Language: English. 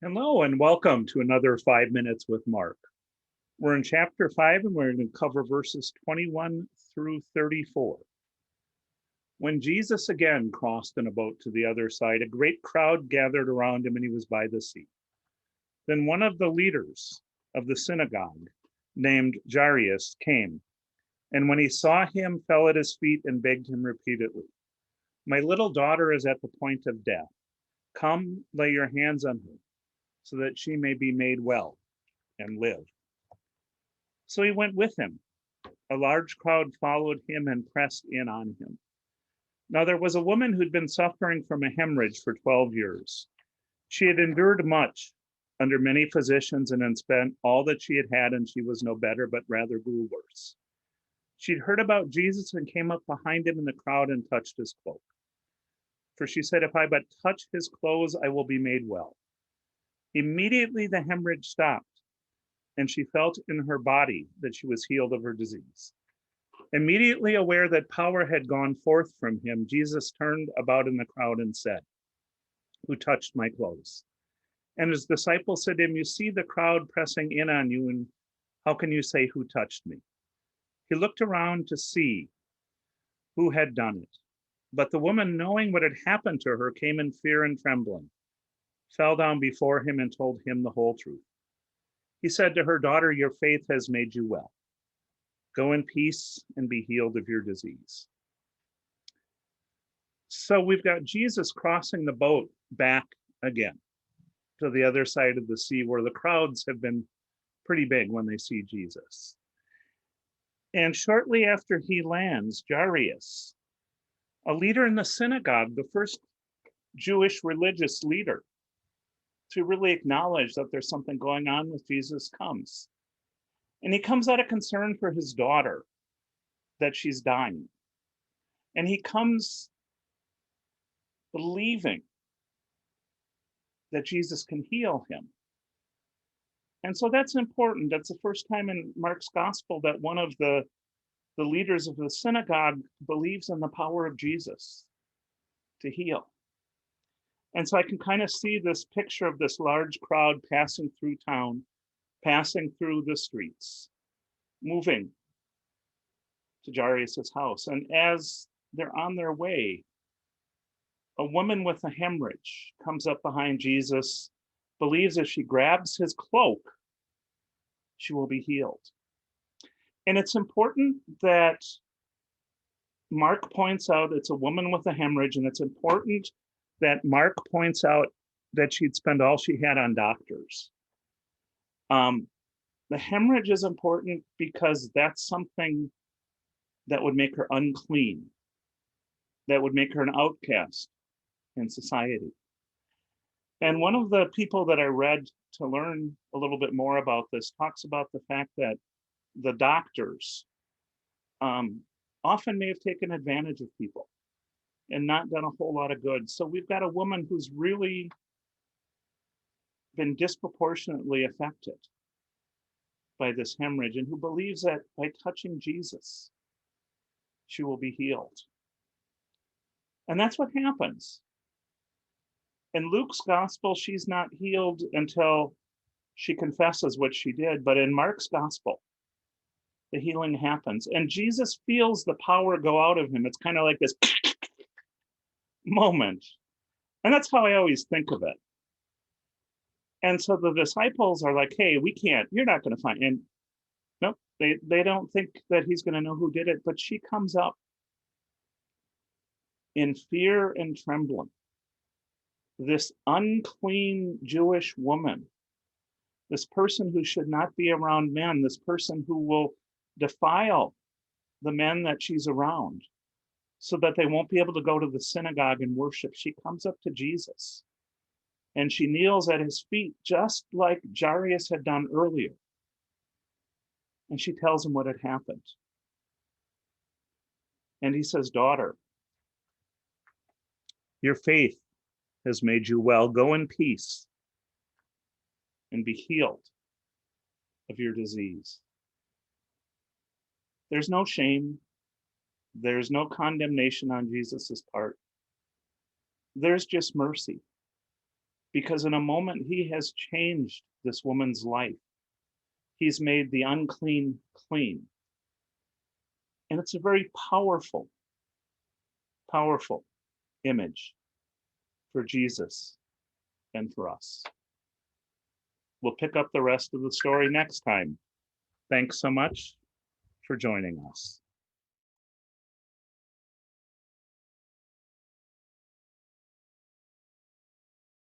Hello and welcome to another 5 Minutes with Mark. We're in chapter 5 and we're going to cover verses 21 through 34. When Jesus again crossed in a boat to the other side, a great crowd gathered around him and he was by the sea. Then one of the leaders of the synagogue, named Jairus, came, and when he saw him, fell at his feet and begged him repeatedly, "My little daughter is at the point of death. Come, lay your hands on her, so that she may be made well and live." So he went with him. A large crowd followed him and pressed in on him. Now there was a woman who'd been suffering from a hemorrhage for 12 years. She had endured much under many physicians and had spent all that she had had, and she was no better, but rather grew worse. She'd heard about Jesus and came up behind him in the crowd and touched his cloak. For she said, "If I but touch his clothes, I will be made well." Immediately the hemorrhage stopped, and she felt in her body that she was healed of her disease. Immediately aware that power had gone forth from him, Jesus turned about in the crowd and said, "Who touched my clothes?" And his disciples said to him, "You see the crowd pressing in on you, and how can you say, 'Who touched me?'" He looked around to see who had done it. But the woman, knowing what had happened to her, came in fear and trembling, fell down before him, and told him the whole truth. He said to her, "Daughter, your faith has made you well. Go in peace and be healed of your disease." So we've got Jesus crossing the boat back again to the other side of the sea, where the crowds have been pretty big when they see Jesus. And shortly after he lands, Jairus, a leader in the synagogue, the first Jewish religious leader to really acknowledge that there's something going on with Jesus, comes. And he comes out of concern for his daughter, that she's dying. And he comes believing that Jesus can heal him. And so that's important. That's the first time in Mark's gospel that one of the leaders of the synagogue believes in the power of Jesus to heal. And so I can kind of see this picture of this large crowd passing through town, passing through the streets, moving to Jairus' house. And as they're on their way, a woman with a hemorrhage comes up behind Jesus, believes if she grabs his cloak, she will be healed. And it's important that Mark points out it's a woman with a hemorrhage, and it's important that Mark points out that she'd spent all she had on doctors. The hemorrhage is important because that's something that would make her unclean, that would make her an outcast in society. And one of the people that I read to learn a little bit more about this talks about the fact that the doctors often may have taken advantage of people and not done a whole lot of good. So we've got a woman who's really been disproportionately affected by this hemorrhage and who believes that by touching Jesus, she will be healed. And that's what happens. In Luke's gospel, she's not healed until she confesses what she did. But in Mark's gospel, the healing happens. And Jesus feels the power go out of him. It's kind of like this moment. And that's how I always think of it. And so the disciples are like, "Hey, we can't, you're not going to find." And nope, they don't think that he's going to know who did it. But she comes up in fear and trembling. This unclean Jewish woman, this person who should not be around men, this person who will defile the men that she's around so that they won't be able to go to the synagogue and worship. She comes up to Jesus and she kneels at his feet, just like Jairus had done earlier. And she tells him what had happened. And he says, "Daughter, your faith has made you well. Go in peace and be healed of your disease." There's no shame. There's no condemnation on Jesus's part. There's just mercy. because in a moment he has changed this woman's life. He's made the unclean clean. And it's a very powerful, powerful image for Jesus and for us. We'll pick up the rest of the story next time. Thanks so much for joining us.